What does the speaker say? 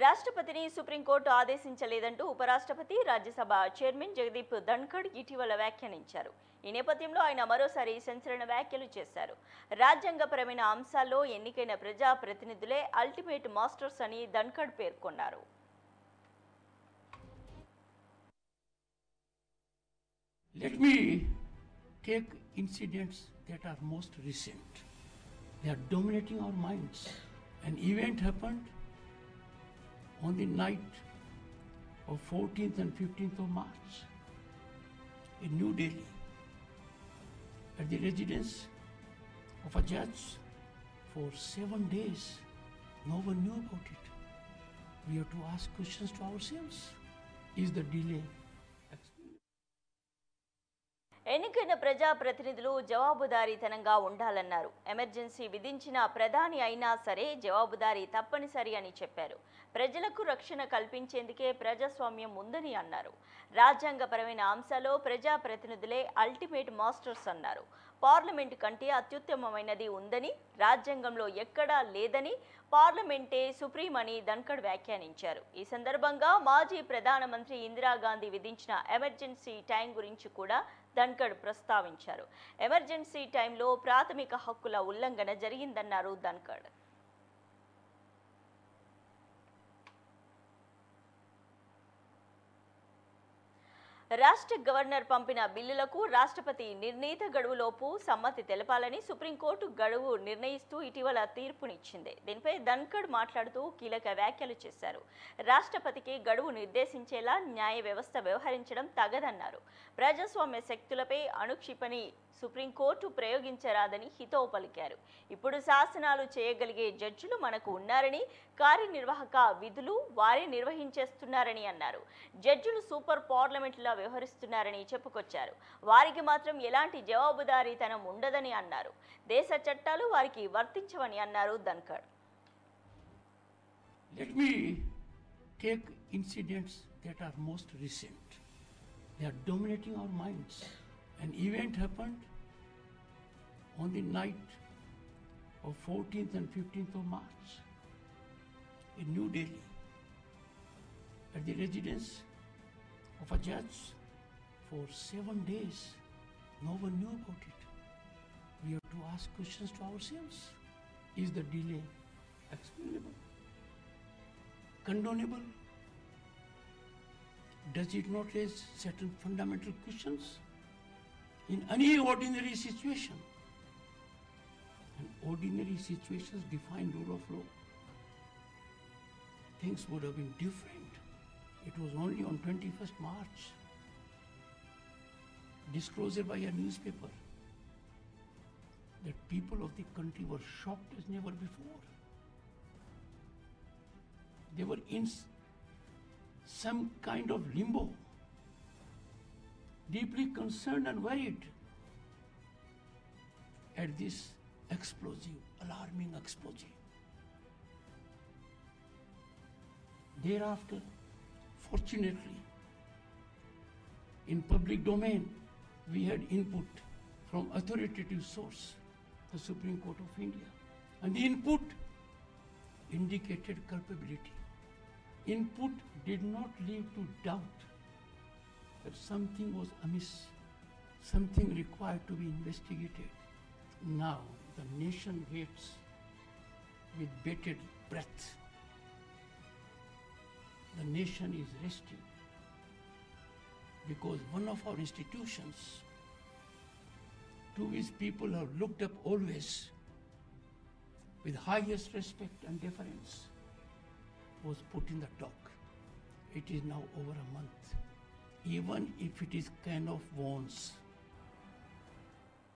రాష్ట్రపతిని సుప్రీంకోర్టు ఆదేశించలేదంటూ ఉపరాష్ట్రపతి రాజ్యసభ చైర్మన్ జగదీప్ ధన్ఖడ్ ఇటీవల వ్యాఖ్యానించారు. ఈ నేపథ్యంలో ఆయన మరోసారి సంచలన వ్యాఖ్యలు చేశారు. రాజ్యాంగపరమైన అంశాల్లో ఎన్నికైన ప్రజా ప్రతినిధులే అల్టిమేట్ మాస్టర్స్ అని ధన్ఖడ్ పేర్కొన్నారు. Let me take incidents that are most recent. They are dominating our minds. An event happened on the night of 14th and 15th of March in New Delhi at the residence of a judge. For 7 days, no one knew about it. We have to ask questions to ourselves. Is the delay ఎన్నికైన ప్రజా ప్రతినిధులు జవాబుదారీతనంగా ఉండాలన్నారు. Emergency విధించిన ప్రధాని అయినా సరే జవాబుదారీ తప్పనిసరి అని చెప్పారు. ప్రజలకు రక్షణ కల్పించేందుకే ప్రజాస్వామ్యం ఉందని అన్నారు. రాజ్యాంగపరమైన అంశాల్లో ప్రజా ప్రతినిధులే అల్టిమేట్ మాస్టర్స్ అన్నారు. పార్లమెంటు కంటే అత్యుత్తమమైనది ఉందని, రాజ్యాంగంలో ఎక్కడా లేదని, పార్లమెంటే సుప్రీం అని ధన్ఖడ్ వ్యాఖ్యానించారు. ఈ సందర్భంగా మాజీ ప్రధానమంత్రి ఇందిరాగాంధీ విధించిన ఎమర్జెన్సీ టైం గురించి కూడా ధన్ఖడ్ ప్రస్తావించారు. ఎమర్జెన్సీ టైంలో ప్రాథమిక హక్కుల ఉల్లంఘన జరిగిందన్నారు ధన్ఖడ్. రాష్ట్ర గవర్నర్ పంపిన బిల్లులకు రాష్ట్రపతి నిర్ణీత గడువులోపు సమ్మతి తెలపాలని సుప్రీంకోర్టు గడువు నిర్ణయిస్తూ ఇటీవల తీర్పునిచ్చింది. దీనిపై ధన్ఖడ్ మాట్లాడుతూ కీలక వ్యాఖ్యలు చేశారు. రాష్ట్రపతికి గడువు నిర్దేశించేలా న్యాయ వ్యవస్థ వ్యవహరించడం తగదన్నారు. ప్రజాస్వామ్య శక్తులపై అణుక్షిపణి సుప్రీంకోర్టు ప్రయోగించరాదని హితవు పలికారు. ఇప్పుడు శాసనాలు చేయగలిగే జడ్జిలు మనకు ఉన్నారని, కార్యనిర్వాహక విధులు వారే నిర్వహించేస్తున్నారని అన్నారు. జడ్జిలు సూపర్ పార్లమెంట్లా వ్యవహరిస్తున్నారని చెప్పుకొచ్చారు. వారికి మాత్రం ఎలాంటి జవాబుదారీతనం ఉండదని అన్నారు. దేశ చట్టాలు వారికి వర్తించవని అన్నారు Dhankhar. Let me take incidents that are most recent. They are dominating our minds. An event happened on the night of 14th and 15th of March in New Delhi at the residence of a judge. For 7 days, no one knew about it. We have to ask questions to ourselves. Is the delay explainable? Condonable? Does it not raise certain fundamental questions? In any ordinary situation, and ordinary situations define rule of law, things would have been different. It was only on 21st March, disclosure by a newspaper, that people of the country were shocked as never before. They were in some kind of limbo, deeply concerned and worried at this explosive, alarming exposure. Thereafter, fortunately, in public domain, we had input from authoritative source, the Supreme Court of India, and the input indicated culpability. Input did not lead to doubt that something was amiss, something required to be investigated. Now the nation waits with bated breath. The nation is resting because one of our institutions, to which people have looked up always with highest respect and deference, was put in the dock. It is now over a month. Even if it is kind of wounds,